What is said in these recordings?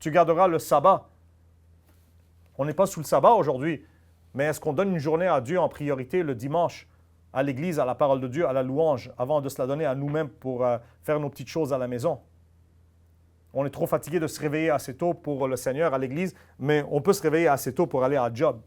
Tu garderas le sabbat. On n'est pas sous le sabbat aujourd'hui, mais est-ce qu'on donne une journée à Dieu en priorité le dimanche, à l'église, à la parole de Dieu, à la louange, avant de se la donner à nous-mêmes pour faire nos petites choses à la maison? On est trop fatigué de se réveiller assez tôt pour le Seigneur à l'église, mais on peut se réveiller assez tôt pour aller à job.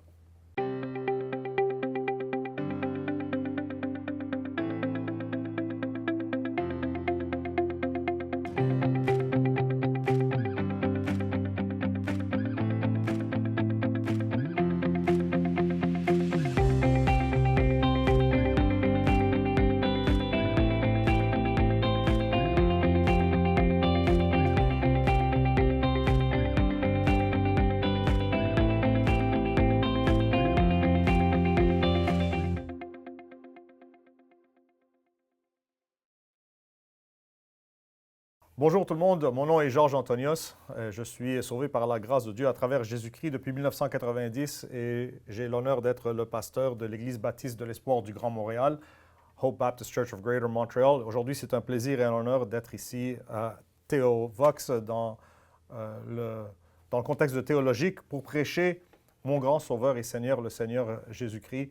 Bonjour tout le monde, mon nom est Georges Antonios. Je suis sauvé par la grâce de Dieu à travers Jésus-Christ depuis 1990 et j'ai l'honneur d'être le pasteur de l'Église baptiste de l'Espoir du Grand Montréal, Hope Baptist Church of Greater Montreal. Aujourd'hui, c'est un plaisir et un honneur d'être ici à Théovox dans le contexte de théologique pour prêcher mon grand Sauveur et Seigneur, le Seigneur Jésus-Christ.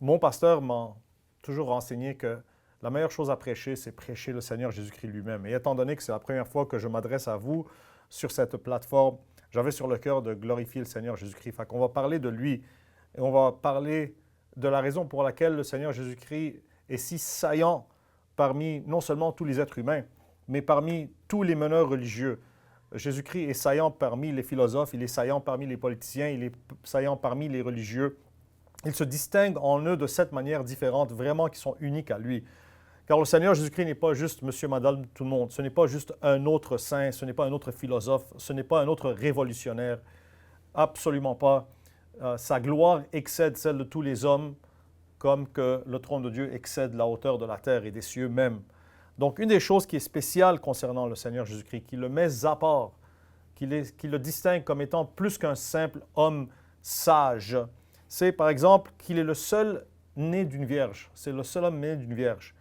Mon pasteur m'a toujours renseigné que la meilleure chose à prêcher, c'est prêcher le Seigneur Jésus-Christ lui-même. Et étant donné que c'est la première fois que je m'adresse à vous sur cette plateforme, j'avais sur le cœur de glorifier le Seigneur Jésus-Christ. Fait qu'on va parler de lui et on va parler de la raison pour laquelle le Seigneur Jésus-Christ est si saillant parmi non seulement tous les êtres humains, mais parmi tous les meneurs religieux. Jésus-Christ est saillant parmi les philosophes, il est saillant parmi les politiciens, il est saillant parmi les religieux. Il se distingue en eux de cette manière différente, vraiment qui sont uniques à lui. Car le Seigneur Jésus-Christ n'est pas juste monsieur, madame, tout le monde. Ce n'est pas juste un autre saint, ce n'est pas un autre philosophe, ce n'est pas un autre révolutionnaire. Absolument pas. Sa gloire excède celle de tous les hommes, comme que le trône de Dieu excède la hauteur de la terre et des cieux même. Donc, une des choses qui est spéciale concernant le Seigneur Jésus-Christ, qui le met à part, qui le distingue comme étant plus qu'un simple homme sage, c'est par exemple qu'il est le seul né d'une vierge. C'est le seul homme né d'une vierge.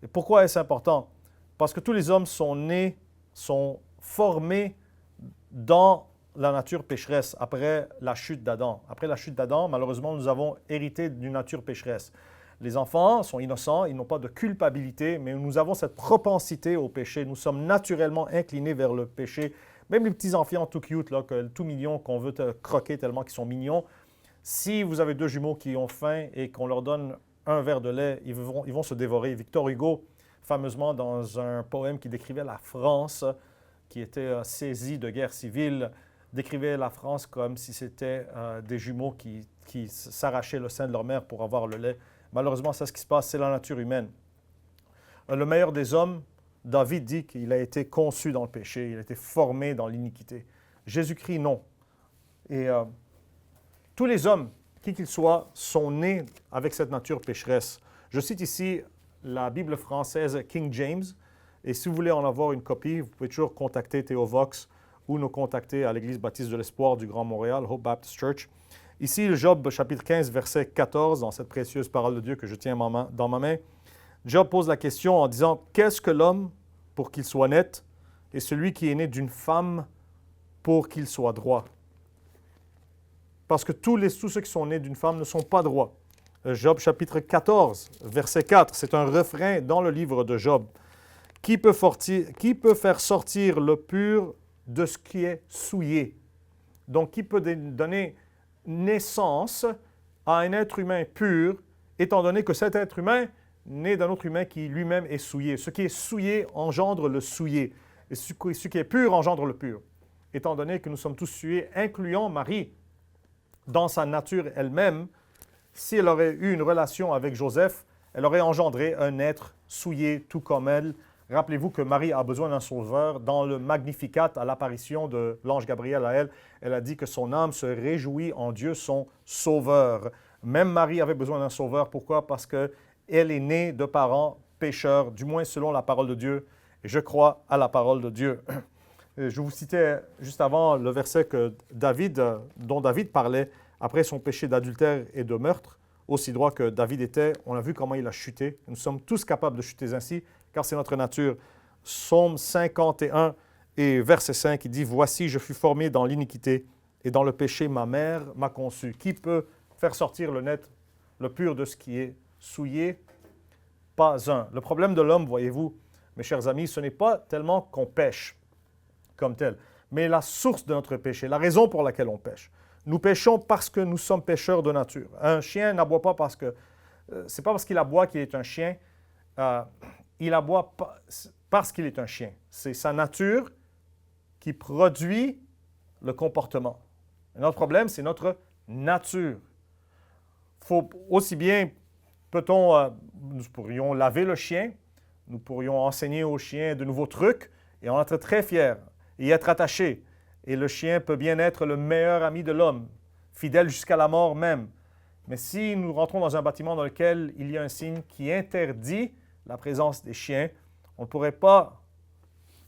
Et pourquoi est-ce important? Parce que tous les hommes sont nés, sont formés dans la nature pécheresse après la chute d'Adam. Après la chute d'Adam, malheureusement, nous avons hérité d'une nature pécheresse. Les enfants sont innocents, ils n'ont pas de culpabilité, mais nous avons cette propensité au péché. Nous sommes naturellement inclinés vers le péché. Même les petits enfants tout cute, là, tout mignons, qu'on veut te croquer tellement qu'ils sont mignons. Si vous avez deux jumeaux qui ont faim et qu'on leur donne un verre de lait, ils vont se dévorer. Victor Hugo, fameusement dans un poème qui décrivait la France, qui était saisie de guerre civile, décrivait la France comme si c'était des jumeaux qui s'arrachaient le sein de leur mère pour avoir le lait. Malheureusement, c'est ce qui se passe, c'est la nature humaine. Le meilleur des hommes, David dit qu'il a été conçu dans le péché, il a été formé dans l'iniquité. Jésus-Christ, non. Et tous les hommes, qui qu'ils soient, sont nés avec cette nature pécheresse. Je cite ici la Bible française King James, et si vous voulez en avoir une copie, vous pouvez toujours contacter Théovox ou nous contacter à l'Église baptiste de l'Espoir du Grand Montréal, Hope Baptist Church. Ici, Job, chapitre 15, verset 14, dans cette précieuse parole de Dieu que je tiens dans ma main, Job pose la question en disant « Qu'est-ce que l'homme pour qu'il soit net, et celui qui est né d'une femme pour qu'il soit droit ?» Parce que tous ceux qui sont nés d'une femme ne sont pas droits. Job chapitre 14, verset 4, c'est un refrain dans le livre de Job. Qui peut faire sortir le pur de ce qui est souillé? Donc, qui peut donner naissance à un être humain pur, étant donné que cet être humain naît d'un autre humain qui lui-même est souillé. Ce qui est souillé engendre le souillé, et ce qui est pur engendre le pur. Étant donné que nous sommes tous souillés, incluant Marie, dans sa nature elle-même, si elle aurait eu une relation avec Joseph, elle aurait engendré un être souillé tout comme elle. Rappelez-vous que Marie a besoin d'un sauveur. Dans le Magnificat, à l'apparition de l'ange Gabriel à elle, elle a dit que son âme se réjouit en Dieu, son sauveur. Même Marie avait besoin d'un sauveur. Pourquoi? Parce qu'elle est née de parents pécheurs, du moins selon la parole de Dieu. Et je crois à la parole de Dieu. Je vous citais juste avant le verset dont David parlait après son péché d'adultère et de meurtre, aussi droit que David était. On a vu comment il a chuté. Nous sommes tous capables de chuter ainsi, car c'est notre nature. Psaume 51 Et verset 5, il dit, « Voici, je fus formé dans l'iniquité, et dans le péché, ma mère m'a conçu. » Qui peut faire sortir le net, le pur de ce qui est souillé? Pas un. Le problème de l'homme, voyez-vous, mes chers amis, ce n'est pas tellement qu'on pêche comme tel, mais la source de notre péché, la raison pour laquelle on pêche. Nous péchons parce que nous sommes pécheurs de nature. Un chien n'aboie pas parce que... c'est pas parce qu'il aboie qu'il est un chien. Il aboie parce qu'il est un chien. C'est sa nature qui produit le comportement. Notre problème, c'est notre nature. Faut aussi bien, nous pourrions laver le chien, nous pourrions enseigner au chien de nouveaux trucs et en être très fiers et y être attachés. Et le chien peut bien être le meilleur ami de l'homme, fidèle jusqu'à la mort même. Mais si nous rentrons dans un bâtiment dans lequel il y a un signe qui interdit la présence des chiens, on ne pourrait pas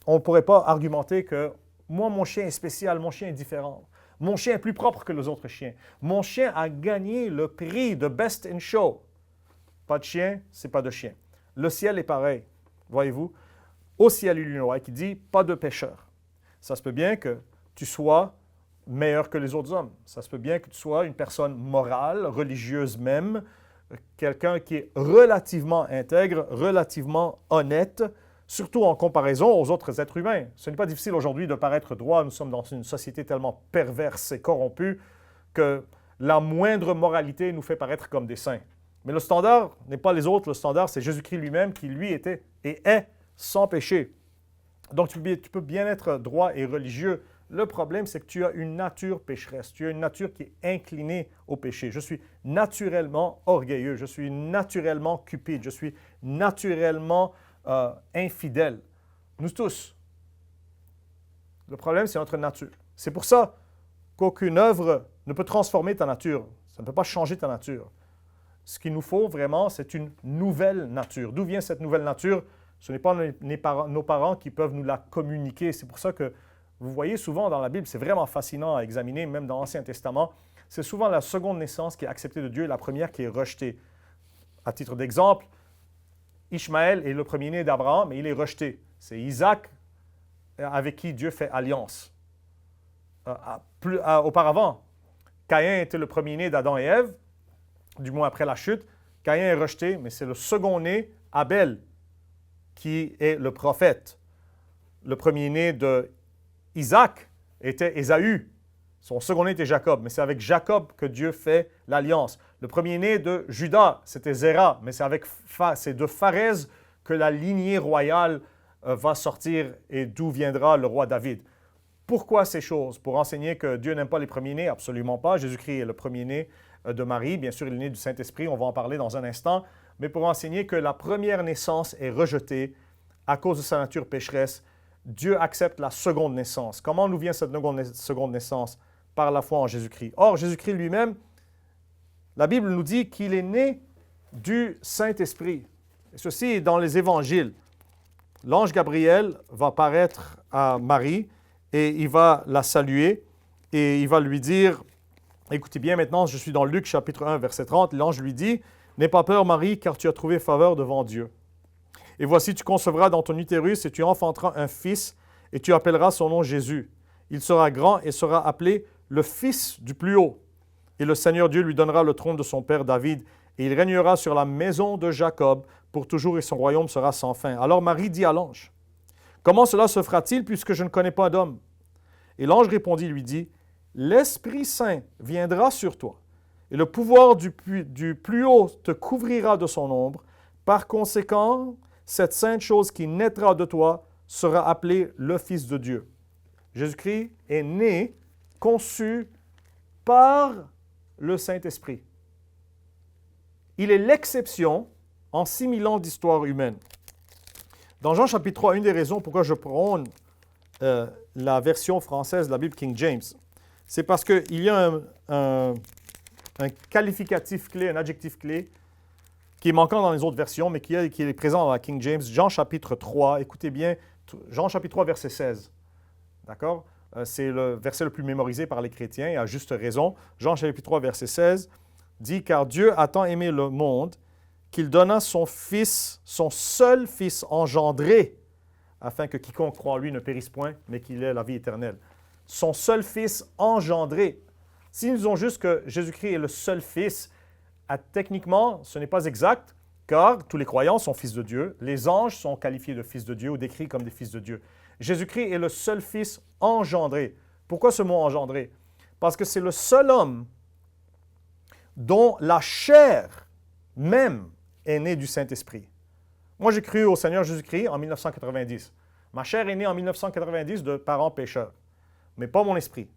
argumenter que moi, mon chien est spécial, mon chien est différent. Mon chien est plus propre que les autres chiens. Mon chien a gagné le prix de Best in Show. Pas de chien, c'est pas de chien. Le ciel est pareil, voyez-vous. Au ciel, il y a une loi qui dit pas de pécheur. Ça se peut bien que tu sois meilleur que les autres hommes. Ça se peut bien que tu sois une personne morale, religieuse même, quelqu'un qui est relativement intègre, relativement honnête, surtout en comparaison aux autres êtres humains. Ce n'est pas difficile aujourd'hui de paraître droit. Nous sommes dans une société tellement perverse et corrompue que la moindre moralité nous fait paraître comme des saints. Mais le standard n'est pas les autres. Le standard, c'est Jésus-Christ lui-même qui, lui, était et est sans péché. Donc, tu peux bien être droit et religieux. Le problème, c'est que tu as une nature pécheresse. Tu as une nature qui est inclinée au péché. Je suis naturellement orgueilleux. Je suis naturellement cupide. Je suis naturellement infidèle. Nous tous. Le problème, c'est notre nature. C'est pour ça qu'aucune œuvre ne peut transformer ta nature. Ça ne peut pas changer ta nature. Ce qu'il nous faut vraiment, c'est une nouvelle nature. D'où vient cette nouvelle nature? Ce n'est pas nos parents qui peuvent nous la communiquer. C'est pour ça que vous voyez souvent dans la Bible, c'est vraiment fascinant à examiner, même dans l'Ancien Testament, c'est souvent la seconde naissance qui est acceptée de Dieu et la première qui est rejetée. À titre d'exemple, Ishmaël est le premier-né d'Abraham, mais il est rejeté. C'est Isaac avec qui Dieu fait alliance. Auparavant, Caïn était le premier-né d'Adam et Ève, du moins après la chute. Caïn est rejeté, mais c'est le second-né, Abel, qui est le prophète. Le premier-né d'Isaac était Ésaü. Son second-né était Jacob, mais c'est avec Jacob que Dieu fait l'alliance. Le premier-né de Judas, c'était Zéra, mais c'est de Pharez que la lignée royale va sortir et d'où viendra le roi David. Pourquoi ces choses? Pour enseigner que Dieu n'aime pas les premiers-nés? Absolument pas. Jésus-Christ est le premier-né de Marie. Bien sûr, il est né du Saint-Esprit, on va en parler dans un instant. Mais pour enseigner que la première naissance est rejetée à cause de sa nature pécheresse, Dieu accepte la seconde naissance. Comment nous vient cette seconde naissance? Par la foi en Jésus-Christ. Or, Jésus-Christ lui-même, la Bible nous dit qu'il est né du Saint-Esprit. Et ceci est dans les évangiles. L'ange Gabriel va paraître à Marie et il va la saluer et il va lui dire, écoutez bien maintenant, je suis dans Luc chapitre 1, verset 30, l'ange lui dit, « N'aie pas peur Marie, car tu as trouvé faveur devant Dieu. Et voici, tu concevras dans ton utérus et tu enfanteras un fils et tu appelleras son nom Jésus. Il sera grand et sera appelé le Fils du Plus-Haut. Et le Seigneur Dieu lui donnera le trône de son père David, et il régnera sur la maison de Jacob pour toujours, et son royaume sera sans fin. » Alors Marie dit à l'ange, « Comment cela se fera-t-il puisque je ne connais pas d'homme? » Et l'ange répondit, lui dit, « L'Esprit Saint viendra sur toi, et le pouvoir du Plus-Haut te couvrira de son ombre. Par conséquent, cette sainte chose qui naîtra de toi sera appelée le Fils de Dieu. » Jésus-Christ est né, conçu par le Saint-Esprit. Il est l'exception en 6000 ans d'histoire humaine. Dans Jean chapitre 3, une des raisons pourquoi je prône la version française de la Bible King James, c'est parce qu'il y a un qualificatif clé, un adjectif clé, qui est manquant dans les autres versions, mais qui est présent dans la King James. Jean chapitre 3, écoutez bien, Jean chapitre 3, verset 16. D'accord? C'est le verset le plus mémorisé par les chrétiens, et à juste raison. Jean chapitre 3, verset 16, dit « Car Dieu a tant aimé le monde qu'il donna son Fils, son seul Fils engendré, afin que quiconque croit en lui ne périsse point, mais qu'il ait la vie éternelle. Son seul Fils engendré. Si nous disons juste que Jésus-Christ est le seul Fils, techniquement, ce n'est pas exact, car tous les croyants sont fils de Dieu. Les anges sont qualifiés de fils de Dieu ou décrits comme des fils de Dieu. Jésus-Christ est le seul Fils engendré. Pourquoi ce mot engendré? Parce que c'est le seul homme dont la chair même est née du Saint-Esprit. Moi, j'ai cru au Seigneur Jésus-Christ en 1990. Ma chair est née en 1990 de parents pécheurs, mais pas mon esprit.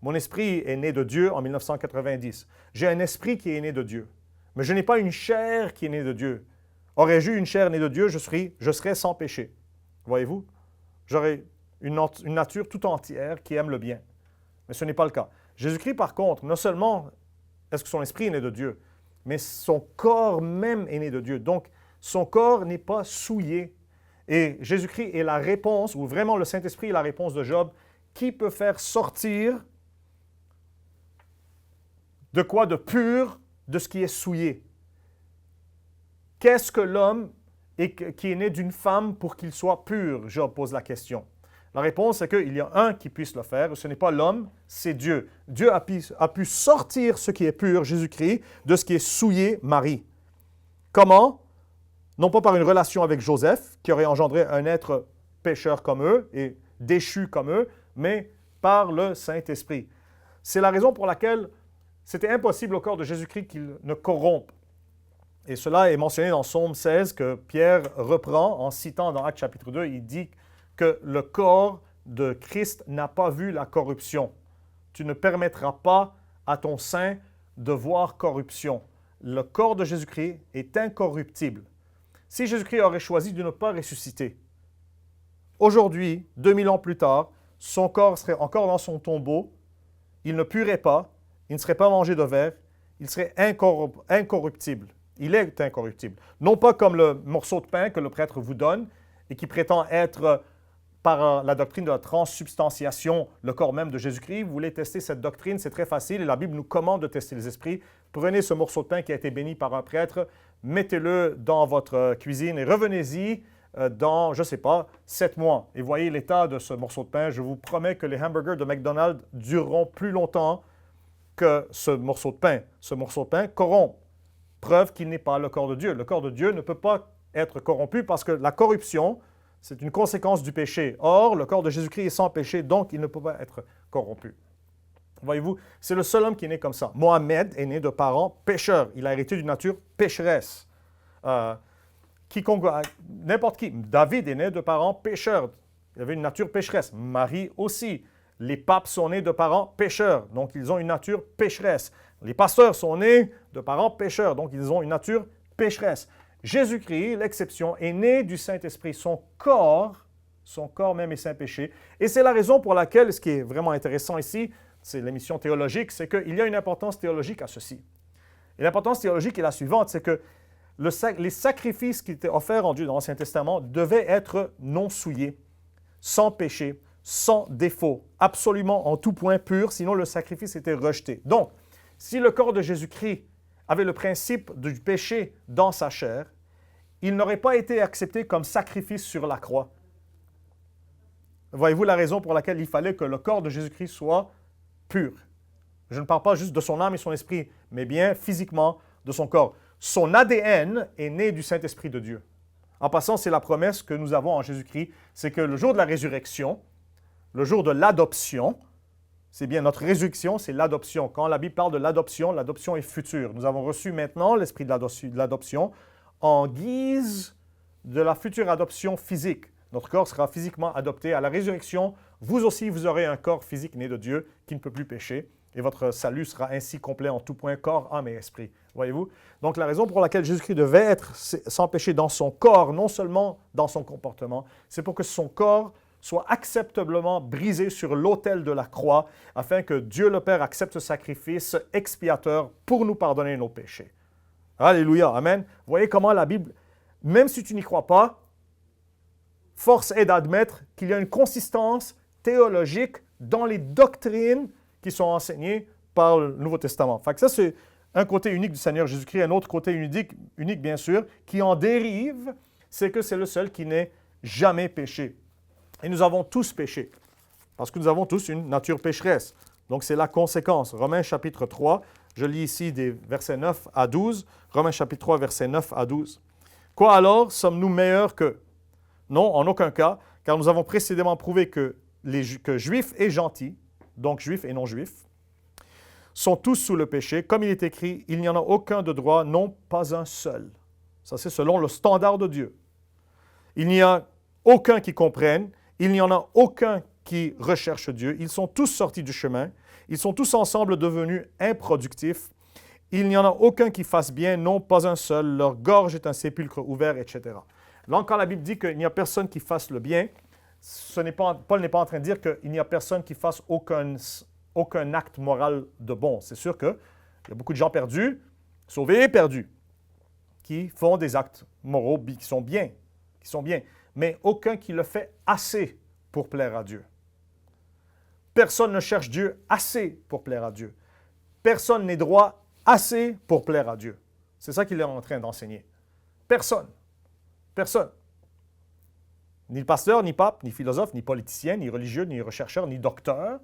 Mon esprit est né de Dieu en 1990. J'ai un esprit qui est né de Dieu, mais je n'ai pas une chair qui est née de Dieu. Aurais-je eu une chair née de Dieu, je serais sans péché. Voyez-vous? J'aurais une nature tout entière qui aime le bien. Mais ce n'est pas le cas. Jésus-Christ, par contre, non seulement est-ce que son esprit est né de Dieu, mais son corps même est né de Dieu. Donc, son corps n'est pas souillé. Et Jésus-Christ est la réponse, ou vraiment le Saint-Esprit est la réponse de Job, qui peut faire sortir de quoi de pur de ce qui est souillé. Qu'est-ce que l'homme qui est né d'une femme pour qu'il soit pur? Job pose la question. La réponse est qu'il y a un qui puisse le faire, ce n'est pas l'homme, c'est Dieu. Dieu a pu sortir ce qui est pur, Jésus-Christ, de ce qui est souillé, Marie. Comment? Non pas par une relation avec Joseph, qui aurait engendré un être pécheur comme eux et déchu comme eux, mais par le Saint-Esprit. C'est la raison pour laquelle c'était impossible au corps de Jésus-Christ qu'il ne corrompe. Et cela est mentionné dans Psaume 16 que Pierre reprend en citant dans Actes chapitre 2. Il dit que le corps de Christ n'a pas vu la corruption. Tu ne permettras pas à ton sein de voir corruption. Le corps de Jésus-Christ est incorruptible. Si Jésus-Christ aurait choisi de ne pas ressusciter, aujourd'hui, 2000 ans plus tard, son corps serait encore dans son tombeau, il ne puerait pas, il ne serait pas mangé de verre, il serait incorruptible. Il est incorruptible. Non pas comme le morceau de pain que le prêtre vous donne et qui prétend être, par la doctrine de la transsubstantiation, le corps même de Jésus-Christ. Vous voulez tester cette doctrine, c'est très facile et la Bible nous commande de tester les esprits. Prenez ce morceau de pain qui a été béni par un prêtre, mettez-le dans votre cuisine et revenez-y dans, je ne sais pas, 7 mois. Et voyez l'état de ce morceau de pain. Je vous promets que les hamburgers de McDonald's dureront plus longtemps que ce morceau de pain. Ce morceau de pain corrompt. Preuve qu'il n'est pas le corps de Dieu. Le corps de Dieu ne peut pas être corrompu parce que la corruption, c'est une conséquence du péché. Or, le corps de Jésus-Christ est sans péché, donc il ne peut pas être corrompu. Voyez-vous, c'est le seul homme qui est né comme ça. Mohamed est né de parents pécheurs. Il a hérité d'une nature pécheresse. N'importe qui. David est né de parents pécheurs. Il avait une nature pécheresse. Marie aussi. Les papes sont nés de parents pécheurs, donc ils ont une nature pécheresse. Les pasteurs sont nés de parents pécheurs, donc ils ont une nature pécheresse. Jésus-Christ, l'exception, est né du Saint-Esprit. Son corps même est sans péché. Et c'est la raison pour laquelle, ce qui est vraiment intéressant ici, c'est l'émission théologique, c'est qu'il y a une importance théologique à ceci. Et l'importance théologique est la suivante, c'est que les sacrifices qui étaient offerts en Dieu dans l'Ancien Testament devaient être non souillés, sans péché, sans défaut, absolument en tout point pur, sinon le sacrifice était rejeté. Donc, si le corps de Jésus-Christ avait le principe du péché dans sa chair, il n'aurait pas été accepté comme sacrifice sur la croix. Voyez-vous la raison pour laquelle il fallait que le corps de Jésus-Christ soit pur? Je ne parle pas juste de son âme et son esprit, mais bien physiquement de son corps. Son ADN est né du Saint-Esprit de Dieu. En passant, c'est la promesse que nous avons en Jésus-Christ, c'est que le jour de la résurrection, le jour de l'adoption, c'est bien notre résurrection, c'est l'adoption. Quand la Bible parle de l'adoption est future. Nous avons reçu maintenant l'esprit de l'adoption en guise de la future adoption physique. Notre corps sera physiquement adopté à la résurrection. Vous aussi, vous aurez un corps physique né de Dieu qui ne peut plus pécher. Et votre salut sera ainsi complet en tout point, corps, âme et esprit. Voyez-vous? Donc, la raison pour laquelle Jésus-Christ devait être sans péché dans son corps, non seulement dans son comportement, c'est pour que son corps soit acceptablement brisé sur l'autel de la croix, afin que Dieu le Père accepte ce sacrifice expiateur pour nous pardonner nos péchés. Alléluia, amen. Voyez comment la Bible, même si tu n'y crois pas, force est d'admettre qu'il y a une consistance théologique dans les doctrines qui sont enseignées par le Nouveau Testament. Fait que ça, c'est un côté unique du Seigneur Jésus-Christ, un autre côté unique bien sûr, qui en dérive, c'est que c'est le seul qui n'est jamais péché. Et nous avons tous péché, parce que nous avons tous une nature pécheresse. Donc, c'est la conséquence. Romains chapitre 3, je lis ici des versets 9 à 12. Romains chapitre 3, versets 9 à 12. Quoi alors, sommes-nous meilleurs qu'eux? Non, en aucun cas, car nous avons précédemment prouvé que juifs et gentils, donc juifs et non-juifs, sont tous sous le péché. Comme il est écrit, il n'y en a aucun de droit, non pas un seul. Ça, c'est selon le standard de Dieu. Il n'y a aucun qui comprenne, il n'y en a aucun qui recherche Dieu. Ils sont tous sortis du chemin. Ils sont tous ensemble devenus improductifs. Il n'y en a aucun qui fasse bien, non pas un seul. Leur gorge est un sépulcre ouvert, etc. Là, quand la Bible dit qu'il n'y a personne qui fasse le bien, Paul n'est pas en train de dire qu'il n'y a personne qui fasse aucun acte moral de bon. C'est sûr qu'il y a beaucoup de gens perdus, sauvés et perdus, qui font des actes moraux qui sont bien, mais aucun qui le fait assez pour plaire à Dieu. Personne ne cherche Dieu assez pour plaire à Dieu. Personne n'est droit assez pour plaire à Dieu. C'est ça qu'il est en train d'enseigner. Personne. Personne. Ni le pasteur, ni pape, ni philosophe, ni politicien, ni religieux, ni rechercheur, ni docteur,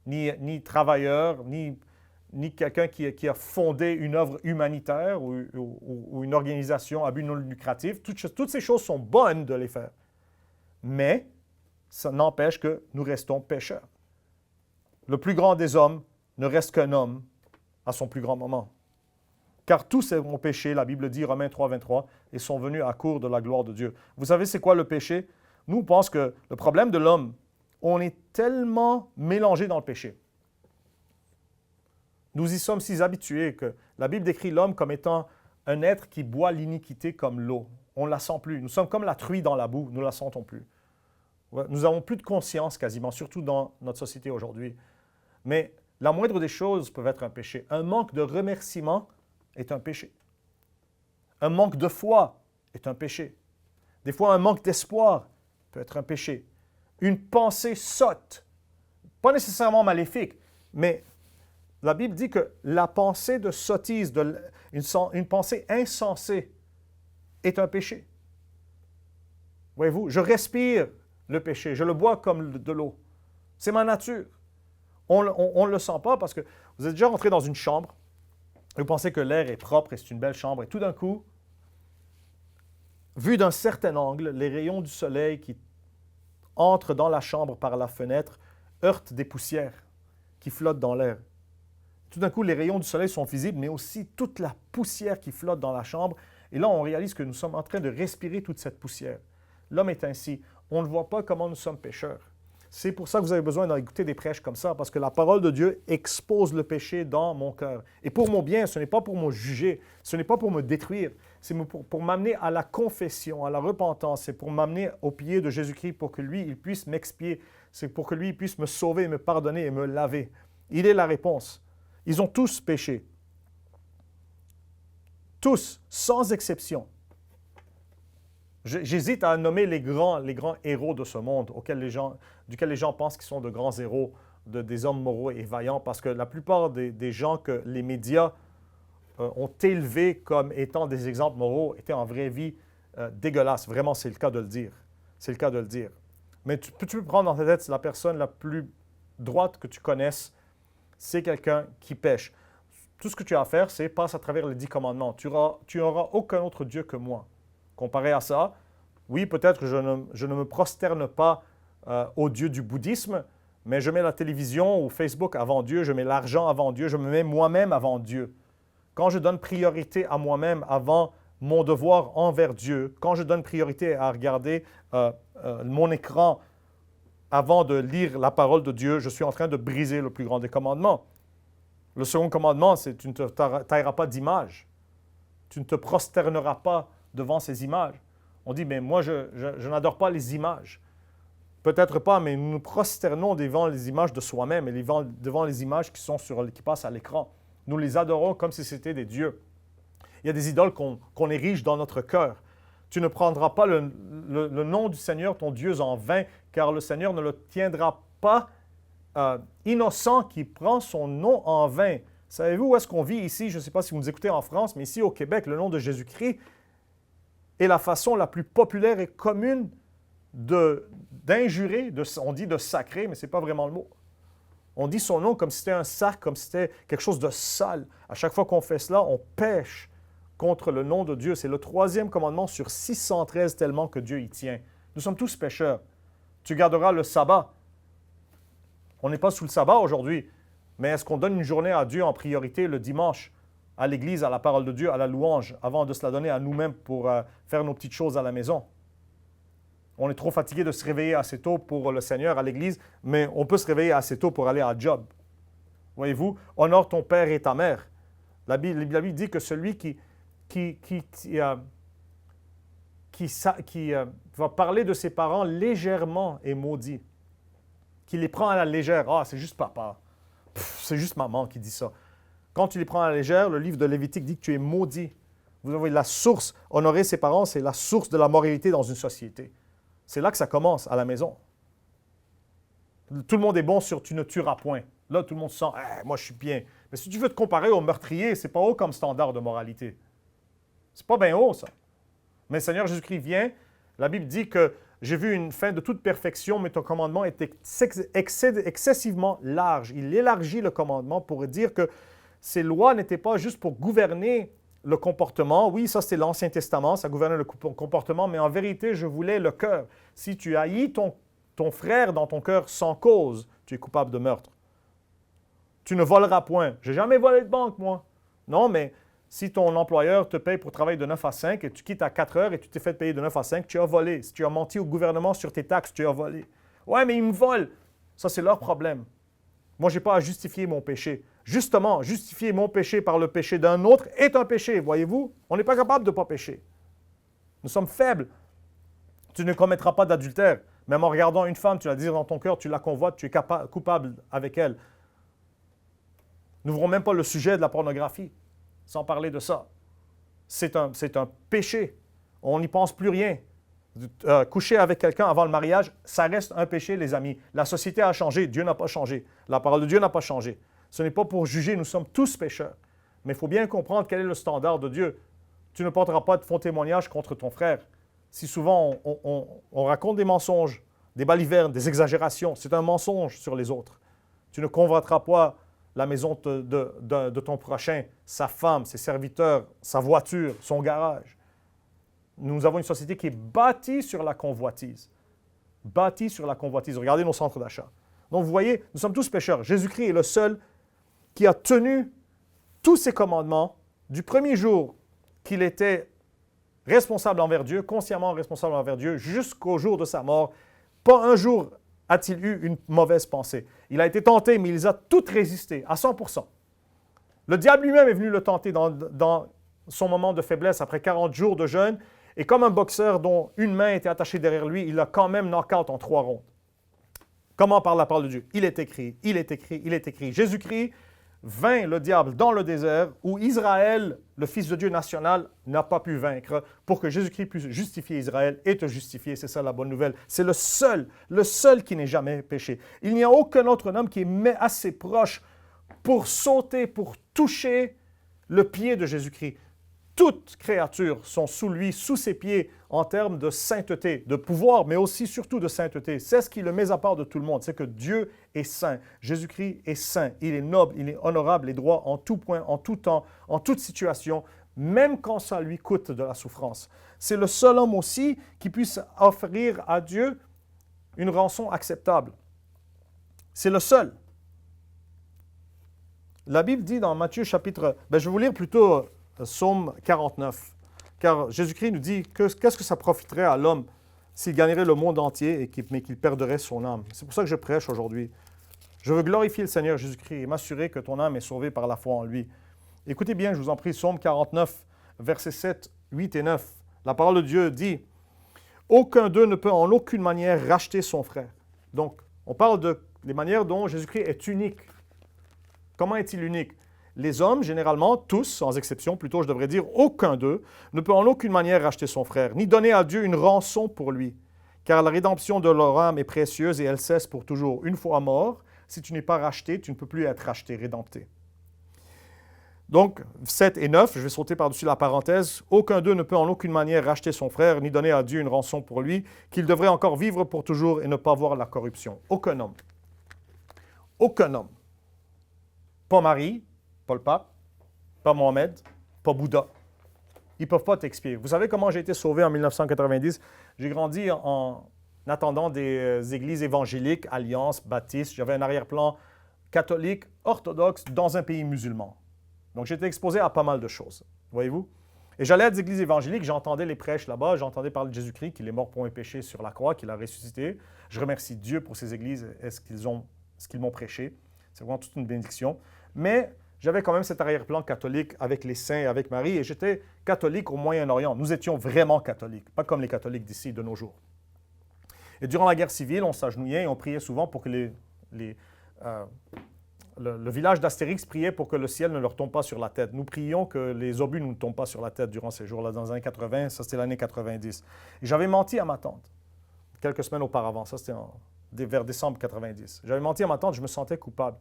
ni travailleur, ni quelqu'un qui a fondé une œuvre humanitaire ou une organisation à but non lucratif. Toutes ces choses sont bonnes de les faire. Mais ça n'empêche que nous restons pécheurs. Le plus grand des hommes ne reste qu'un homme à son plus grand moment. Car tous ont péché, la Bible dit, Romains 3, 23, et sont venus à court de la gloire de Dieu. Vous savez, c'est quoi le péché? Nous, on pense que le problème de l'homme, on est tellement mélangé dans le péché. Nous y sommes si habitués que la Bible décrit l'homme comme étant un être qui boit l'iniquité comme l'eau. On ne la sent plus. Nous sommes comme la truie dans la boue, nous ne la sentons plus. Nous n'avons plus de conscience quasiment, surtout dans notre société aujourd'hui. Mais la moindre des choses peut être un péché. Un manque de remerciement est un péché. Un manque de foi est un péché. Des fois, un manque d'espoir peut être un péché. Une pensée sotte, pas nécessairement maléfique, mais la Bible dit que la pensée de sottise, une pensée insensée est un péché. Voyez-vous, je respire le péché, je le bois comme de l'eau. C'est ma nature. On ne le sent pas parce que vous êtes déjà rentré dans une chambre, et vous pensez que l'air est propre et c'est une belle chambre, et tout d'un coup, vu d'un certain angle, les rayons du soleil qui entrent dans la chambre par la fenêtre heurtent des poussières qui flottent dans l'air. Tout d'un coup, les rayons du soleil sont visibles, mais aussi toute la poussière qui flotte dans la chambre. Et là, on réalise que nous sommes en train de respirer toute cette poussière. L'homme est ainsi. On ne voit pas comment nous sommes pécheurs. C'est pour ça que vous avez besoin d'écouter des prêches comme ça, parce que la parole de Dieu expose le péché dans mon cœur. Et pour mon bien, ce n'est pas pour me juger, ce n'est pas pour me détruire, c'est pour m'amener à la confession, à la repentance, c'est pour m'amener au pied de Jésus-Christ pour que lui, il puisse m'expier, c'est pour que lui, il puisse me sauver, me pardonner et me laver. Il est la réponse. Ils ont tous péché. Tous, sans exception. J'hésite à nommer les grands héros de ce monde duquel les gens pensent qu'ils sont de grands héros, des hommes moraux et vaillants, parce que la plupart des gens que les médias ont élevés comme étant des exemples moraux étaient en vraie vie dégueulasses. Vraiment, c'est le cas de le dire. C'est le cas de le dire. Mais tu peux prendre dans ta tête la personne la plus droite que tu connaisses, c'est quelqu'un qui pêche. Tout ce que tu as à faire, c'est passe à travers les 10 commandements. Tu n'auras aucun autre Dieu que moi. Comparé à ça, oui, peut-être que je ne me prosterne pas au Dieu du bouddhisme, mais je mets la télévision ou Facebook avant Dieu, je mets l'argent avant Dieu, je me mets moi-même avant Dieu. Quand je donne priorité à moi-même avant mon devoir envers Dieu, quand je donne priorité à regarder mon écran avant de lire la parole de Dieu, je suis en train de briser le plus grand des commandements. Le second commandement, c'est tu ne te tailleras pas d'image. Tu ne te prosterneras pas devant ces images. On dit, mais moi, je n'adore pas les images. Peut-être pas, mais nous nous prosternons devant les images de soi-même et devant les images qui passent à l'écran. Nous les adorons comme si c'était des dieux. Il y a des idoles qu'on érige dans notre cœur. Tu ne prendras pas le nom du Seigneur, ton Dieu, en vain, car le Seigneur ne le tiendra pas innocent qui prend son nom en vain. Savez-vous où est-ce qu'on vit ici? Je ne sais pas si vous nous écoutez en France, mais ici au Québec, le nom de Jésus-Christ est la façon la plus populaire et commune d'injurer, on dit de sacrer, mais ce n'est pas vraiment le mot. On dit son nom comme si c'était un sac, comme si c'était quelque chose de sale. À chaque fois qu'on fait cela, on pêche contre le nom de Dieu. C'est le 3e commandement sur 613 tellement que Dieu y tient. Nous sommes tous pécheurs. Tu garderas le sabbat. On n'est pas sous le sabbat aujourd'hui, mais est-ce qu'on donne une journée à Dieu en priorité le dimanche, à l'église, à la parole de Dieu, à la louange, avant de se la donner à nous-mêmes pour faire nos petites choses à la maison? On est trop fatigué de se réveiller assez tôt pour le Seigneur à l'église, mais on peut se réveiller assez tôt pour aller à job. Voyez-vous, honore ton père et ta mère. La Bible dit que celui qui va parler de ses parents légèrement est maudit. Qui les prend à la légère. Ah, c'est juste papa. C'est juste maman qui dit ça. Quand tu les prends à la légère, le livre de Lévitique dit que tu es maudit. Vous avez la source. Honorer ses parents, c'est la source de la moralité dans une société. C'est là que ça commence, à la maison. Tout le monde est bon sur « tu ne tueras point ». Là, tout le monde se sent « moi, je suis bien ». Mais si tu veux te comparer au meurtrier, c'est pas haut comme standard de moralité. C'est pas bien haut, ça. Mais le Seigneur Jésus-Christ vient, la Bible dit que « j'ai vu une fin de toute perfection, mais ton commandement est excessivement large ». Il élargit le commandement pour dire que ces lois n'étaient pas juste pour gouverner le comportement. Oui, ça, c'était l'Ancien Testament, ça gouvernait le comportement, mais en vérité, je voulais le cœur. Si tu haïs ton frère dans ton cœur sans cause, tu es coupable de meurtre. Tu ne voleras point. J'ai jamais volé de banque, moi. Non, mais si ton employeur te paye pour travailler de 9 à 5 et tu quittes à 4 heures et tu t'es fait payer de 9 à 5, tu as volé. Si tu as menti au gouvernement sur tes taxes, tu as volé. Ouais, mais ils me volent. Ça, c'est leur problème. Moi, je n'ai pas à justifier mon péché. Justement, justifier mon péché par le péché d'un autre est un péché, voyez-vous? On n'est pas capable de ne pas pécher. Nous sommes faibles. Tu ne commettras pas d'adultère. Même en regardant une femme, tu la désires dans ton cœur, tu la convoites, tu es coupable avec elle. N'ouvrons même pas le sujet de la pornographie, sans parler de ça. C'est un péché. On n'y pense plus rien. Coucher avec quelqu'un avant le mariage, ça reste un péché, les amis. La société a changé, Dieu n'a pas changé. La parole de Dieu n'a pas changé. Ce n'est pas pour juger, nous sommes tous pécheurs. Mais il faut bien comprendre quel est le standard de Dieu. Tu ne porteras pas de faux témoignages contre ton frère. Si souvent on raconte des mensonges, des balivernes, des exagérations, c'est un mensonge sur les autres. Tu ne convoiteras pas la maison de ton prochain, sa femme, ses serviteurs, sa voiture, son garage. Nous avons une société qui est bâtie sur la convoitise. Bâtie sur la convoitise. Regardez nos centres d'achat. Donc vous voyez, nous sommes tous pécheurs. Jésus-Christ est le seul qui a tenu tous ses commandements du premier jour qu'il était responsable envers Dieu, consciemment responsable envers Dieu, jusqu'au jour de sa mort. Pas un jour a-t-il eu une mauvaise pensée. Il a été tenté, mais il les a toutes résistées, à 100%. Le diable lui-même est venu le tenter dans son moment de faiblesse après 40 jours de jeûne, et comme un boxeur dont une main était attachée derrière lui, il a quand même knock-out en 3 rondes. Comment par la parole de Dieu? Il est écrit, il est écrit, il est écrit. Jésus-Christ vainc le diable dans le désert où Israël, le Fils de Dieu national, n'a pas pu vaincre pour que Jésus-Christ puisse justifier Israël et te justifier. C'est ça la bonne nouvelle. C'est le seul qui n'ait jamais péché. Il n'y a aucun autre homme qui est assez proche pour sauter, pour toucher le pied de Jésus-Christ. Toutes créatures sont sous lui, sous ses pieds, en termes de sainteté, de pouvoir, mais aussi surtout de sainteté. C'est ce qui le met à part de tout le monde, c'est que Dieu est saint. Jésus-Christ est saint. Il est noble, il est honorable et droit en tout point, en tout temps, en toute situation, même quand ça lui coûte de la souffrance. C'est le seul homme aussi qui puisse offrir à Dieu une rançon acceptable. C'est le seul. La Bible dit dans Matthieu chapitre... je vais vous lire plutôt Psaume 49. Car Jésus-Christ nous dit qu'est-ce que ça profiterait à l'homme s'il gagnerait le monde entier mais qu'il perdrait son âme. C'est pour ça que je prêche aujourd'hui. Je veux glorifier le Seigneur Jésus-Christ et m'assurer que ton âme est sauvée par la foi en lui. Écoutez bien, je vous en prie, Psaume 49, versets 7, 8 et 9. La parole de Dieu dit « Aucun d'eux ne peut en aucune manière racheter son frère. » Donc, on parle des manières dont Jésus-Christ est unique. Comment est-il unique? Les hommes, généralement, tous, sans exception, plutôt je devrais dire aucun d'eux, ne peut en aucune manière racheter son frère, ni donner à Dieu une rançon pour lui. Car la rédemption de leur âme est précieuse et elle cesse pour toujours. Une fois mort, si tu n'es pas racheté, tu ne peux plus être racheté, rédempté. Donc, 7 et 9, je vais sauter par-dessus la parenthèse. Aucun d'eux ne peut en aucune manière racheter son frère, ni donner à Dieu une rançon pour lui, qu'il devrait encore vivre pour toujours et ne pas voir la corruption. Aucun homme. Aucun homme. Pas Marie, pas le pape, pas Mohamed, pas Bouddha. Ils ne peuvent pas t'expier. Vous savez comment j'ai été sauvé en 1990? J'ai grandi en attendant des églises évangéliques, alliances, baptistes. J'avais un arrière-plan catholique, orthodoxe, dans un pays musulman. Donc, j'étais exposé à pas mal de choses, voyez-vous. Et j'allais à des églises évangéliques, j'entendais les prêches là-bas, j'entendais parler de Jésus-Christ, qu'il est mort pour mes péchés sur la croix, qu'il a ressuscité. Je remercie Dieu pour ces églises et ce qu'ils m'ont prêché. C'est vraiment toute une bénédiction. Mais j'avais quand même cet arrière-plan catholique avec les saints et avec Marie, et j'étais catholique au Moyen-Orient. Nous étions vraiment catholiques, pas comme les catholiques d'ici de nos jours. Et durant la guerre civile, on s'agenouillait et on priait souvent pour que le village d'Astérix priait pour que le ciel ne leur tombe pas sur la tête. Nous prions que les obus ne nous tombent pas sur la tête durant ces jours-là, dans les années 80, ça c'était l'année 90. Et j'avais menti à ma tante, quelques semaines auparavant, ça c'était vers décembre 90. J'avais menti à ma tante, je me sentais coupable.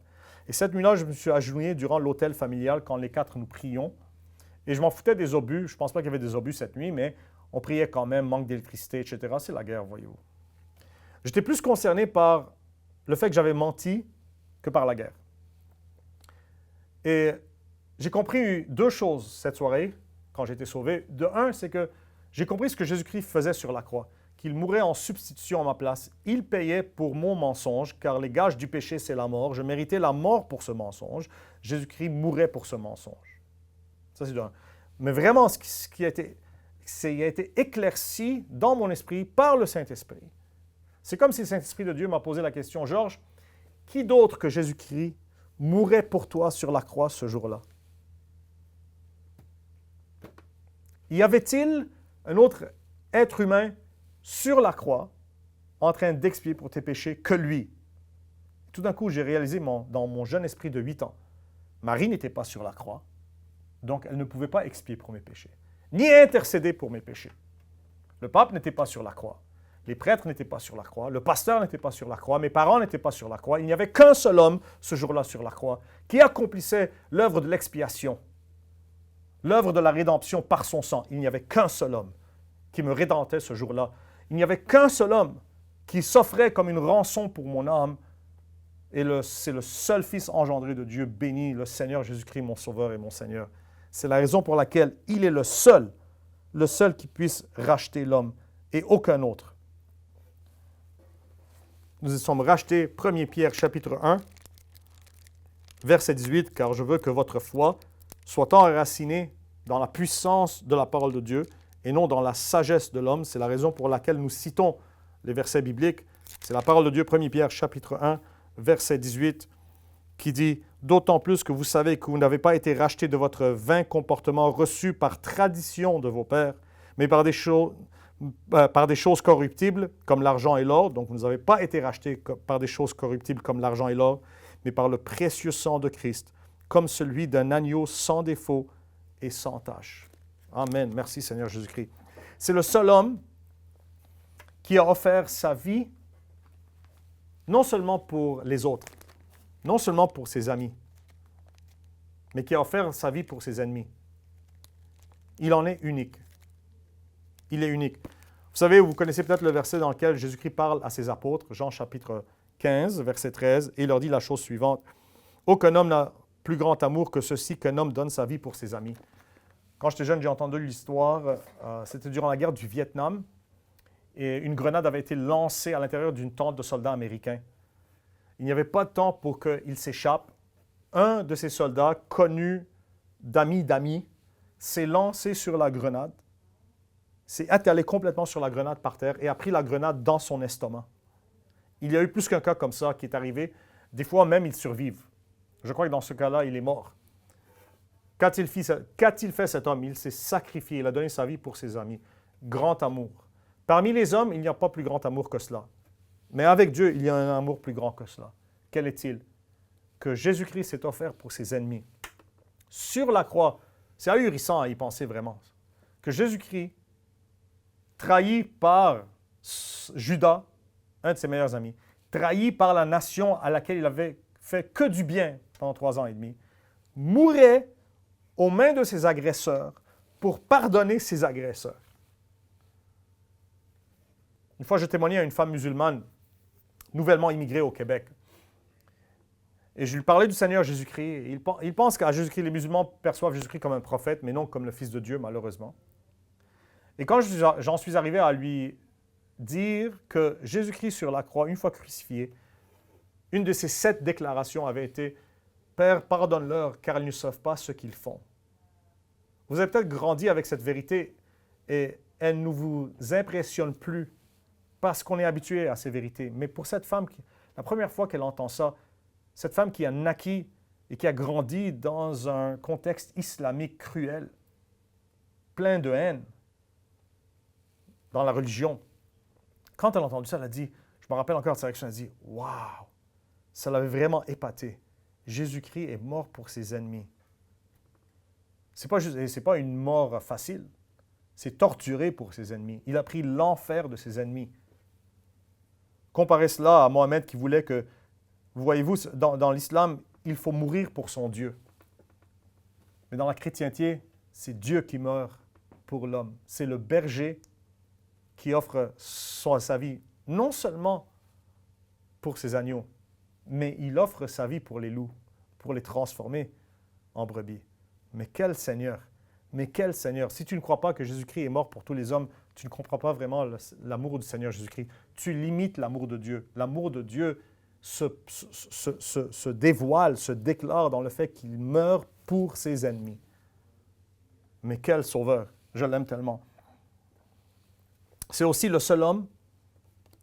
Et cette nuit-là, je me suis agenouillé durant l'autel familial quand les quatre nous prions. Et je m'en foutais des obus, je ne pense pas qu'il y avait des obus cette nuit, mais on priait quand même, manque d'électricité, etc. C'est la guerre, voyez-vous. J'étais plus concerné par le fait que j'avais menti que par la guerre. Et j'ai compris deux choses cette soirée, quand j'ai été sauvé. De un, c'est que j'ai compris ce que Jésus-Christ faisait sur la croix, qu'il mourait en substitution à ma place. Il payait pour mon mensonge, car les gages du péché, c'est la mort. Je méritais la mort pour ce mensonge. Jésus-Christ mourait pour ce mensonge. Ça, c'est de un. Mais vraiment, ce qui a été éclairci dans mon esprit par le Saint-Esprit. C'est comme si le Saint-Esprit de Dieu m'a posé la question, Georges, qui d'autre que Jésus-Christ mourrait pour toi sur la croix ce jour-là? Y avait-il un autre être humain sur la croix en train d'expier pour tes péchés que lui? Tout d'un coup, j'ai réalisé dans mon jeune esprit de 8 ans, Marie n'était pas sur la croix, donc elle ne pouvait pas expier pour mes péchés, ni intercéder pour mes péchés. Le pape n'était pas sur la croix. Les prêtres n'étaient pas sur la croix, le pasteur n'était pas sur la croix, mes parents n'étaient pas sur la croix. Il n'y avait qu'un seul homme ce jour-là sur la croix qui accomplissait l'œuvre de l'expiation, l'œuvre de la rédemption par son sang. Il n'y avait qu'un seul homme qui me rédemptait ce jour-là. Il n'y avait qu'un seul homme qui s'offrait comme une rançon pour mon âme. Et c'est le seul Fils engendré de Dieu, béni, le Seigneur Jésus-Christ, mon Sauveur et mon Seigneur. C'est la raison pour laquelle il est le seul qui puisse racheter l'homme et aucun autre. Nous y sommes rachetés, 1 Pierre chapitre 1, verset 18, « Car je veux que votre foi soit enracinée dans la puissance de la parole de Dieu et non dans la sagesse de l'homme. » C'est la raison pour laquelle nous citons les versets bibliques. C'est la parole de Dieu, 1 Pierre chapitre 1, verset 18, qui dit « D'autant plus que vous savez que vous n'avez pas été rachetés de votre vain comportement reçu par tradition de vos pères, mais par des choses corruptibles comme l'argent et l'or. » Donc, vous n'avez pas été rachetés par des choses corruptibles comme l'argent et l'or, mais par le précieux sang de Christ, comme celui d'un agneau sans défaut et sans tache. Amen. Merci Seigneur Jésus-Christ. C'est le seul homme qui a offert sa vie non seulement pour les autres, non seulement pour ses amis, mais qui a offert sa vie pour ses ennemis. Il en est unique. Il est unique. Vous savez, vous connaissez peut-être le verset dans lequel Jésus-Christ parle à ses apôtres, Jean chapitre 15, verset 13, et il leur dit la chose suivante. « Aucun homme n'a plus grand amour que ceci, qu'un homme donne sa vie pour ses amis. » Quand j'étais jeune, j'ai entendu l'histoire, c'était durant la guerre du Vietnam, et une grenade avait été lancée à l'intérieur d'une tente de soldats américains. Il n'y avait pas de temps pour qu'il s'échappe. Un de ces soldats, connu d'amis, s'est lancé sur la grenade, s'est attelé complètement sur la grenade par terre et a pris la grenade dans son estomac. Il y a eu plus qu'un cas comme ça qui est arrivé. Des fois même, ils survivent. Je crois que dans ce cas-là, il est mort. Qu'a-t-il fait cet homme? Il s'est sacrifié, il a donné sa vie pour ses amis. Grand amour. Parmi les hommes, il n'y a pas plus grand amour que cela. Mais avec Dieu, il y a un amour plus grand que cela. Quel est-il? Que Jésus-Christ s'est offert pour ses ennemis. Sur la croix, c'est ahurissant à y penser vraiment. Que Jésus-Christ, trahi par Judas, un de ses meilleurs amis, trahi par la nation à laquelle il avait fait que du bien pendant 3 ans et demi, mourait aux mains de ses agresseurs pour pardonner ses agresseurs. Une fois, je témoignais à une femme musulmane nouvellement immigrée au Québec. Et je lui parlais du Seigneur Jésus-Christ. Il pense qu'à Jésus-Christ, les musulmans perçoivent Jésus-Christ comme un prophète, mais non comme le Fils de Dieu, malheureusement. Et quand j'en suis arrivé à lui dire que Jésus-Christ sur la croix, une fois crucifié, une de ses 7 déclarations avait été « Père, pardonne-leur, car ils ne savent pas ce qu'ils font. » Vous avez peut-être grandi avec cette vérité et elle ne vous impressionne plus parce qu'on est habitué à ces vérités. Mais pour cette femme, la première fois qu'elle entend ça, cette femme qui a naquit et qui a grandi dans un contexte islamique cruel, plein de haine, dans la religion, quand elle a entendu ça, elle a dit, je me rappelle encore de sa réaction, elle a dit, « Wow! » Ça l'avait vraiment épaté. Jésus-Christ est mort pour ses ennemis. C'est pas une mort facile. C'est torturé pour ses ennemis. Il a pris l'enfer de ses ennemis. Comparez cela à Mohammed qui voulait que, voyez-vous, dans l'islam, il faut mourir pour son Dieu. Mais dans la chrétienté, c'est Dieu qui meurt pour l'homme. C'est le berger qui offre sa vie, non seulement pour ses agneaux, mais il offre sa vie pour les loups, pour les transformer en brebis. Mais quel Seigneur! Mais quel Seigneur! Si tu ne crois pas que Jésus-Christ est mort pour tous les hommes, tu ne comprends pas vraiment l'amour du Seigneur Jésus-Christ. Tu limites l'amour de Dieu. L'amour de Dieu se dévoile, se déclare dans le fait qu'il meurt pour ses ennemis. Mais quel sauveur! Je l'aime tellement. C'est aussi le seul homme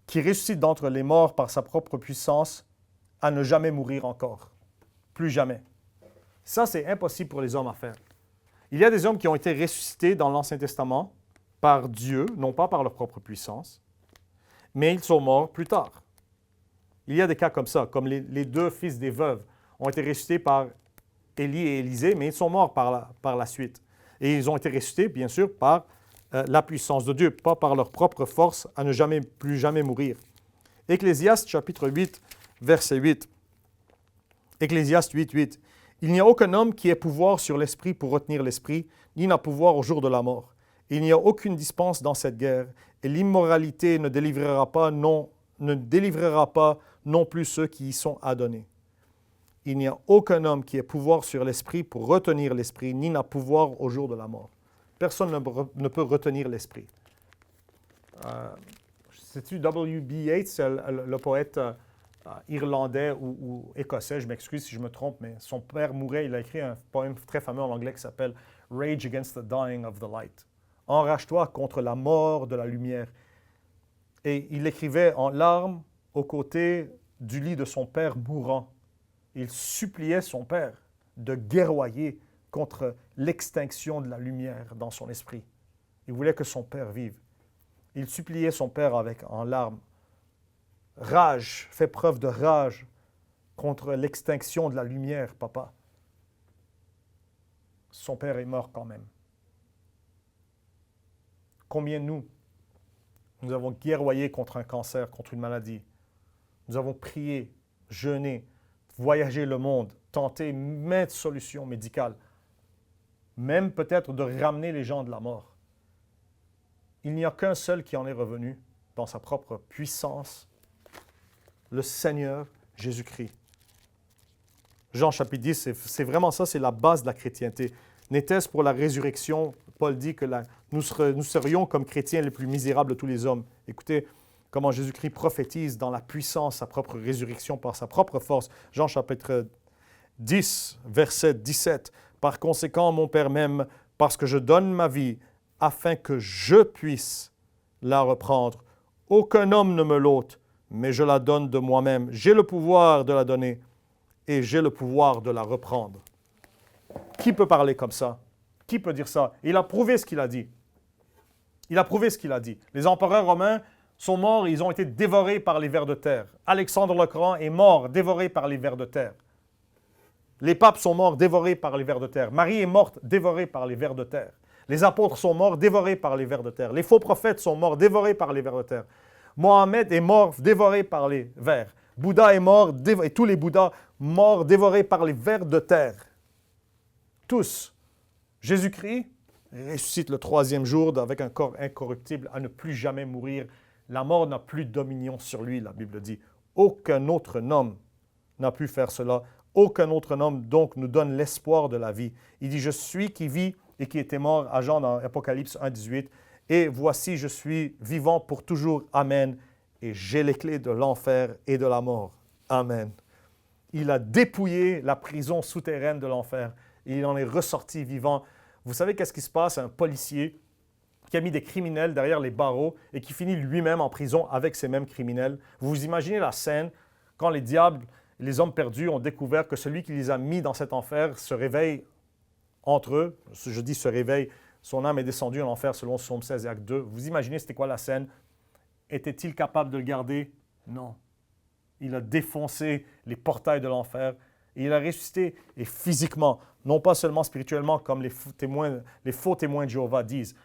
qui ressuscite d'entre les morts par sa propre puissance à ne jamais mourir encore. Plus jamais. Ça, c'est impossible pour les hommes à faire. Il y a des hommes qui ont été ressuscités dans l'Ancien Testament par Dieu, non pas par leur propre puissance, mais ils sont morts plus tard. Il y a des cas comme ça, comme les 2 fils des veuves ont été ressuscités par Élie et Élisée, mais ils sont morts par la suite. Et ils ont été ressuscités, bien sûr, par la puissance de Dieu, pas par leur propre force à ne plus jamais mourir. Ecclésiaste chapitre 8, verset 8. Ecclésiaste 8, 8. Il n'y a aucun homme qui ait pouvoir sur l'esprit pour retenir l'esprit, ni n'a pouvoir au jour de la mort. Il n'y a aucune dispense dans cette guerre, et l'immoralité ne délivrera pas non plus ceux qui y sont adonnés. Il n'y a aucun homme qui ait pouvoir sur l'esprit pour retenir l'esprit, ni n'a pouvoir au jour de la mort. Personne ne peut retenir l'esprit. C'est-tu W.B. Yeats, le poète irlandais ou écossais, je m'excuse si je me trompe, mais son père mourait, il a écrit un poème très fameux en anglais qui s'appelle « Rage against the dying of the light ». « Enrage-toi contre la mort de la lumière ». Et il écrivait en larmes aux côtés du lit de son père mourant. Il suppliait son père de guerroyer contre l'extinction de la lumière dans son esprit. Il voulait que son père vive. Il suppliait son père en larmes. Rage, fais preuve de rage contre l'extinction de la lumière, papa. Son père est mort quand même. Combien nous avons guerroyé contre un cancer, contre une maladie. Nous avons prié, jeûné, voyagé le monde, tenté maintes solutions médicales, même peut-être de ramener les gens de la mort. Il n'y a qu'un seul qui en est revenu dans sa propre puissance, le Seigneur Jésus-Christ. Jean chapitre 10, c'est vraiment ça, c'est la base de la chrétienté. N'était-ce pour la résurrection? Paul dit que nous serions comme chrétiens les plus misérables de tous les hommes. Écoutez comment Jésus-Christ prophétise dans la puissance sa propre résurrection par sa propre force. Jean chapitre 10, verset 17. Par conséquent, mon Père m'aime parce que je donne ma vie afin que je puisse la reprendre. Aucun homme ne me l'ôte, mais je la donne de moi-même. J'ai le pouvoir de la donner et j'ai le pouvoir de la reprendre. Qui peut parler comme ça? Qui peut dire ça? Il a prouvé ce qu'il a dit. Il a prouvé ce qu'il a dit. Les empereurs romains sont morts, ils ont été dévorés par les vers de terre. Alexandre le Grand est mort, dévoré par les vers de terre. Les papes sont morts, dévorés par les vers de terre. Marie est morte, dévorée par les vers de terre. Les apôtres sont morts, dévorés par les vers de terre. Les faux prophètes sont morts, dévorés par les vers de terre. Mohamed est mort, dévoré par les vers. Bouddha est mort, et tous les Bouddhas morts, dévorés par les vers de terre. Tous Jésus-Christ ressuscite le troisième jour avec un corps incorruptible à ne plus jamais mourir. La mort n'a plus de dominion sur lui, la Bible dit. Aucun autre homme n'a pu faire cela. Aucun autre homme donc nous donne l'espoir de la vie. Il dit, je suis qui vis et qui était mort, à Jean dans Apocalypse 1, 18. Et voici, je suis vivant pour toujours. Amen. Et j'ai les clés de l'enfer et de la mort. Amen. Il a dépouillé la prison souterraine de l'enfer. Et il en est ressorti vivant. Vous savez qu'est-ce qui se passe à un policier qui a mis des criminels derrière les barreaux et qui finit lui-même en prison avec ces mêmes criminels? Vous vous imaginez la scène quand les diables, les hommes perdus ont découvert que celui qui les a mis dans cet enfer se réveille entre eux. Je dis se réveille, son âme est descendue en enfer selon Psaume 16 et Acte 2. Vous imaginez c'était quoi la scène? Était-il capable de le garder? Non. Il a défoncé les portails de l'enfer et il a ressuscité, et physiquement, non pas seulement spirituellement comme les faux témoins de Jéhovah disent.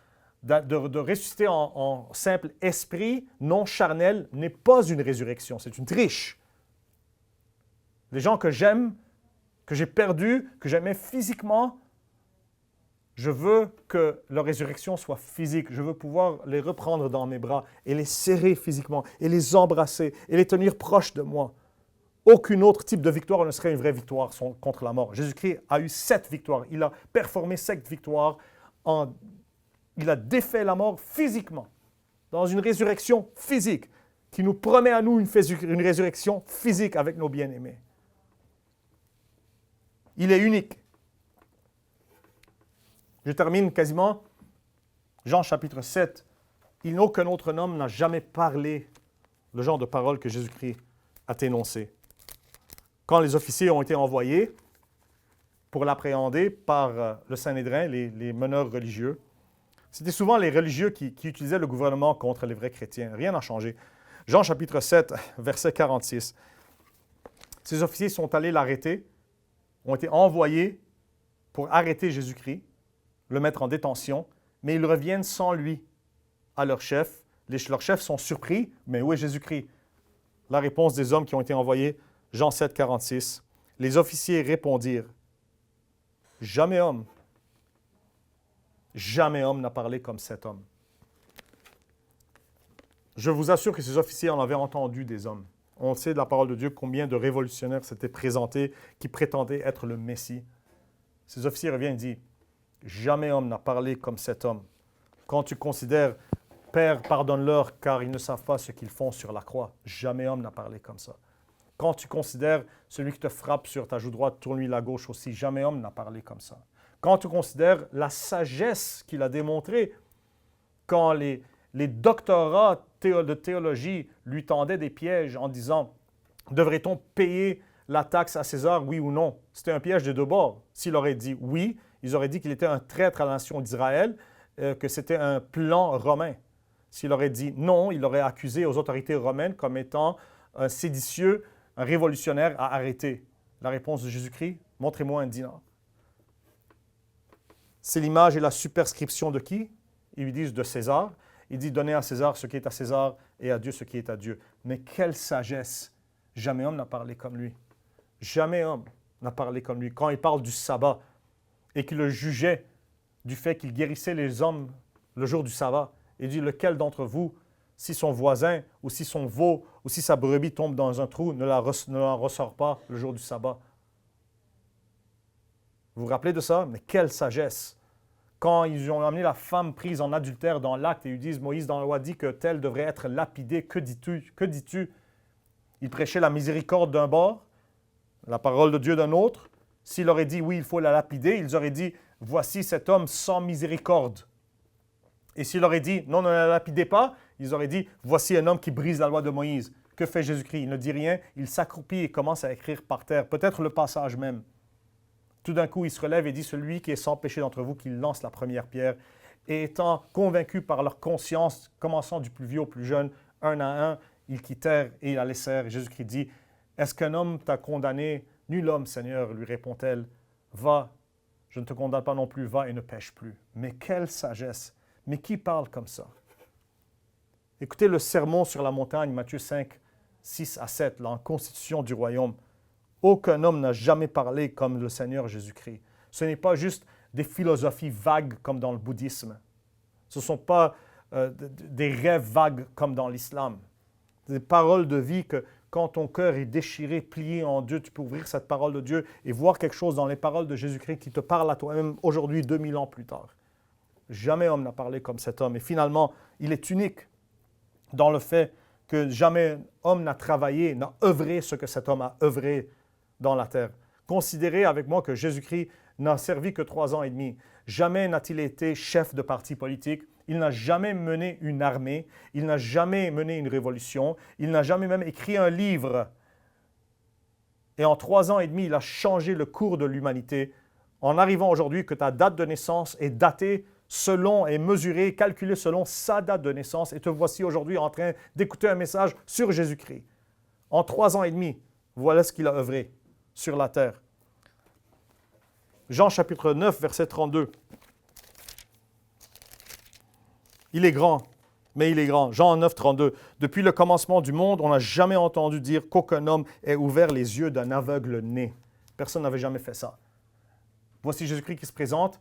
De ressusciter en simple esprit, non charnel, n'est pas une résurrection, c'est une triche. Les gens que j'aime, que j'ai perdus, que j'aimais physiquement, je veux que leur résurrection soit physique. Je veux pouvoir les reprendre dans mes bras et les serrer physiquement et les embrasser et les tenir proches de moi. Aucun autre type de victoire ne serait une vraie victoire contre la mort. Jésus-Christ a eu 7 victoires. Il a performé 7 victoires. Il a défait la mort physiquement, dans une résurrection physique, qui nous promet à nous une résurrection physique avec nos bien-aimés. Il est unique. Je termine quasiment. Jean chapitre 7. Aucun autre homme n'a jamais parlé le genre de paroles que Jésus-Christ a énoncées. Quand les officiers ont été envoyés pour l'appréhender par le Sanhédrin, les meneurs religieux, c'était souvent les religieux qui utilisaient le gouvernement contre les vrais chrétiens. Rien n'a changé. Jean chapitre 7, verset 46. Ces officiers sont allés l'arrêter, ont été envoyés pour arrêter Jésus-Christ, le mettre en détention, mais ils reviennent sans lui à leur chef. Leurs chefs sont surpris, mais où est Jésus-Christ? La réponse des hommes qui ont été envoyés, Jean 7, 46. Les officiers répondirent, jamais homme n'a parlé comme cet homme. Je vous assure que ces officiers en avaient entendu des hommes. On sait de la parole de Dieu combien de révolutionnaires s'étaient présentés qui prétendaient être le Messie. Ces officiers reviennent et disent, jamais homme n'a parlé comme cet homme. Quand tu considères, Père, pardonne-leur, car ils ne savent pas ce qu'ils font sur la croix. Jamais homme n'a parlé comme ça. Quand tu considères celui qui te frappe sur ta joue droite, tourne-lui la gauche aussi. Jamais homme n'a parlé comme ça. Quand tu considères la sagesse qu'il a démontrée, quand les doctorats de théologie lui tendaient des pièges en disant « Devrait-on payer la taxe à César, oui ou non? » C'était un piège des deux bords. S'il aurait dit oui, ils auraient dit qu'il était un traître à la nation d'Israël, que c'était un plan romain. S'il aurait dit non, il aurait accusé aux autorités romaines comme étant un séditieux, un révolutionnaire à arrêter. La réponse de Jésus-Christ, montrez-moi un dinar. C'est l'image et la superscription de qui? Ils lui disent de César. Il dit donnez à César ce qui est à César et à Dieu ce qui est à Dieu. Mais quelle sagesse! Jamais homme n'a parlé comme lui. Jamais homme n'a parlé comme lui. Quand il parle du sabbat et qu'il le jugeait du fait qu'il guérissait les hommes le jour du sabbat, il dit lequel d'entre vous, si son voisin ou si son veau ou si sa brebis tombe dans un trou, ne la ressort pas le jour du sabbat. Vous vous rappelez de ça? Mais quelle sagesse! Quand ils ont amené la femme prise en adultère dans l'acte et ils disent, Moïse dans la loi dit que telle devrait être lapidée, que dis-tu? Que dis-tu? Il prêchait la miséricorde d'un bord, la parole de Dieu d'un autre. S'il aurait dit, oui, il faut la lapider, ils auraient dit, voici cet homme sans miséricorde. Et s'il aurait dit, non, ne la lapidez pas, ils auraient dit, voici un homme qui brise la loi de Moïse. Que fait Jésus-Christ? Il ne dit rien, il s'accroupit et commence à écrire par terre, peut-être le passage même. Tout d'un coup, il se relève et dit, celui qui est sans péché d'entre vous, qu'il lance la première pierre. Et étant convaincus par leur conscience, commençant du plus vieux au plus jeune, un à un, ils quittèrent et ils la laissèrent. Et Jésus-Christ dit, est-ce qu'un homme t'a condamné? Nul homme, Seigneur, lui répond-elle. Va, je ne te condamne pas non plus, va et ne pêche plus. Mais quelle sagesse! Mais qui parle comme ça? Écoutez le sermon sur la montagne, Matthieu 5, 6 à 7, la constitution du royaume. Aucun homme n'a jamais parlé comme le Seigneur Jésus-Christ. Ce n'est pas juste des philosophies vagues comme dans le bouddhisme. Ce ne sont pas des rêves vagues comme dans l'islam. Des paroles de vie que quand ton cœur est déchiré, plié en Dieu, tu peux ouvrir cette parole de Dieu et voir quelque chose dans les paroles de Jésus-Christ qui te parle à toi-même aujourd'hui, 2000 ans plus tard. Jamais homme n'a parlé comme cet homme. Et finalement, il est unique dans le fait que jamais homme n'a travaillé, n'a œuvré ce que cet homme a œuvré dans la terre. Considérez avec moi que Jésus-Christ n'a servi que 3 ans et demi. Jamais n'a-t-il été chef de parti politique. Il n'a jamais mené une armée. Il n'a jamais mené une révolution. Il n'a jamais même écrit un livre. Et en 3 ans et demi, il a changé le cours de l'humanité en arrivant aujourd'hui que ta date de naissance est datée selon et mesurée, calculée selon sa date de naissance. Et te voici aujourd'hui en train d'écouter un message sur Jésus-Christ. En 3 ans et demi, voilà ce qu'il a œuvré sur la terre. Jean chapitre 9, verset 32. Il est grand, mais il est grand. Jean 9, 32. Depuis le commencement du monde, on n'a jamais entendu dire qu'aucun homme ait ouvert les yeux d'un aveugle né. Personne n'avait jamais fait ça. Voici Jésus-Christ qui se présente.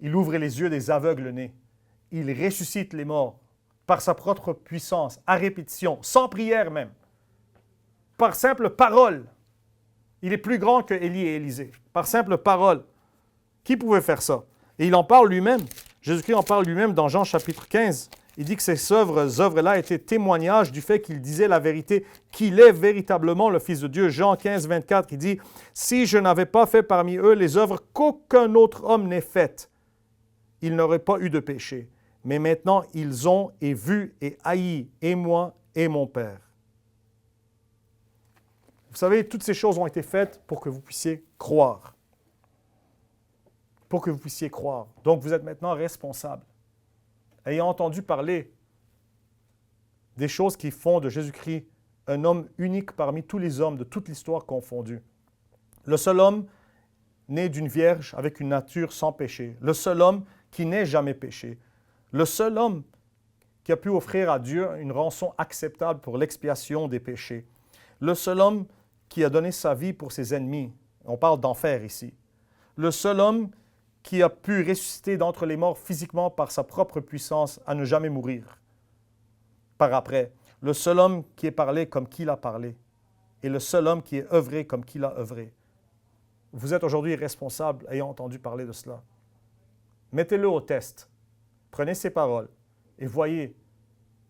Il ouvre les yeux des aveugles nés. Il ressuscite les morts par sa propre puissance, à répétition, sans prière même, par simple parole. Il est plus grand que Élie et Élisée, par simple parole. Qui pouvait faire ça? Et il en parle lui-même. Jésus-Christ en parle lui-même dans Jean chapitre 15. Il dit que ces œuvres-là étaient témoignages du fait qu'il disait la vérité, qu'il est véritablement le Fils de Dieu. Jean 15, 24, il dit « Si je n'avais pas fait parmi eux les œuvres qu'aucun autre homme n'ait faites, ils n'auraient pas eu de péché. Mais maintenant, ils ont et vu et haï, et moi et mon Père. » Vous savez, toutes ces choses ont été faites pour que vous puissiez croire. Pour que vous puissiez croire. Donc, vous êtes maintenant responsable. Ayant entendu parler des choses qui font de Jésus-Christ un homme unique parmi tous les hommes de toute l'histoire confondue. Le seul homme né d'une vierge avec une nature sans péché. Le seul homme qui n'ait jamais péché. Le seul homme qui a pu offrir à Dieu une rançon acceptable pour l'expiation des péchés. Le seul homme qui a donné sa vie pour ses ennemis. On parle d'enfer ici. Le seul homme qui a pu ressusciter d'entre les morts physiquement par sa propre puissance à ne jamais mourir. Par après, le seul homme qui est parlé comme qu'il a parlé et le seul homme qui est œuvré comme qu'il a œuvré. Vous êtes aujourd'hui responsable ayant entendu parler de cela. Mettez-le au test. Prenez ces paroles et voyez,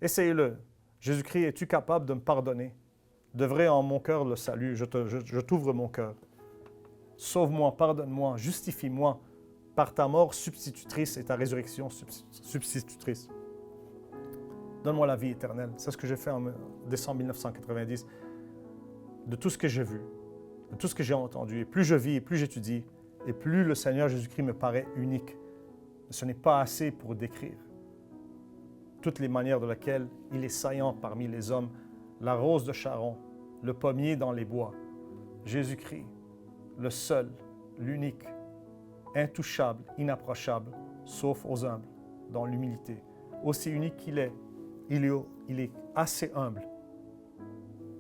essayez-le. Jésus-Christ, es-tu capable de me pardonner? D'œuvrer en mon cœur le salut. Je t'ouvre mon cœur. Sauve-moi, pardonne-moi, justifie-moi par ta mort substitutrice et ta résurrection substitutrice. Donne-moi la vie éternelle. C'est ce que j'ai fait en décembre 1990. De tout ce que j'ai vu, de tout ce que j'ai entendu. Et plus je vis, et plus j'étudie, et plus le Seigneur Jésus-Christ me paraît unique. Ce n'est pas assez pour décrire toutes les manières de laquelle il est saillant parmi les hommes. La rose de Sharon, le pommier dans les bois. Jésus-Christ, le seul, l'unique, intouchable, inapprochable, sauf aux humbles, dans l'humilité. Aussi unique qu'il est, il est assez humble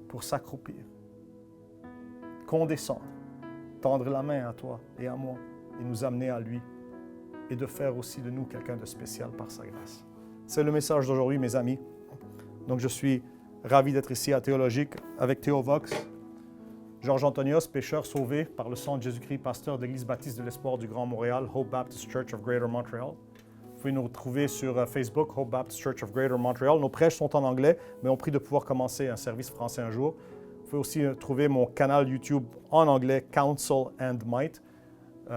pour s'accroupir, condescendre, tendre la main à toi et à moi et nous amener à lui et de faire aussi de nous quelqu'un de spécial par sa grâce. C'est le message d'aujourd'hui, mes amis. Donc, je suis ravi d'être ici à Théologique avec Théo Vox, Georges Antonios, pécheur sauvé par le sang de Jésus-Christ, pasteur de l'Église baptiste de l'Espoir du Grand Montréal, Hope Baptist Church of Greater Montreal. Vous pouvez nous retrouver sur Facebook, Hope Baptist Church of Greater Montreal. Nos prêches sont en anglais, mais on prie de pouvoir commencer un service français un jour. Vous pouvez aussi trouver mon canal YouTube en anglais, Counsel and Might,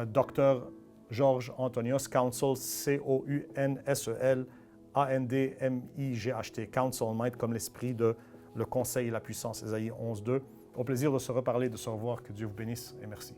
Dr. Georges Antonios, Counsel, C-O-U-N-S-E-L, A-N-D-M-I-G-H-T, Counsel and Might, comme l'esprit de le conseil et la puissance, Ésaïe 11.2. Au plaisir de se reparler, de se revoir. Que Dieu vous bénisse et merci.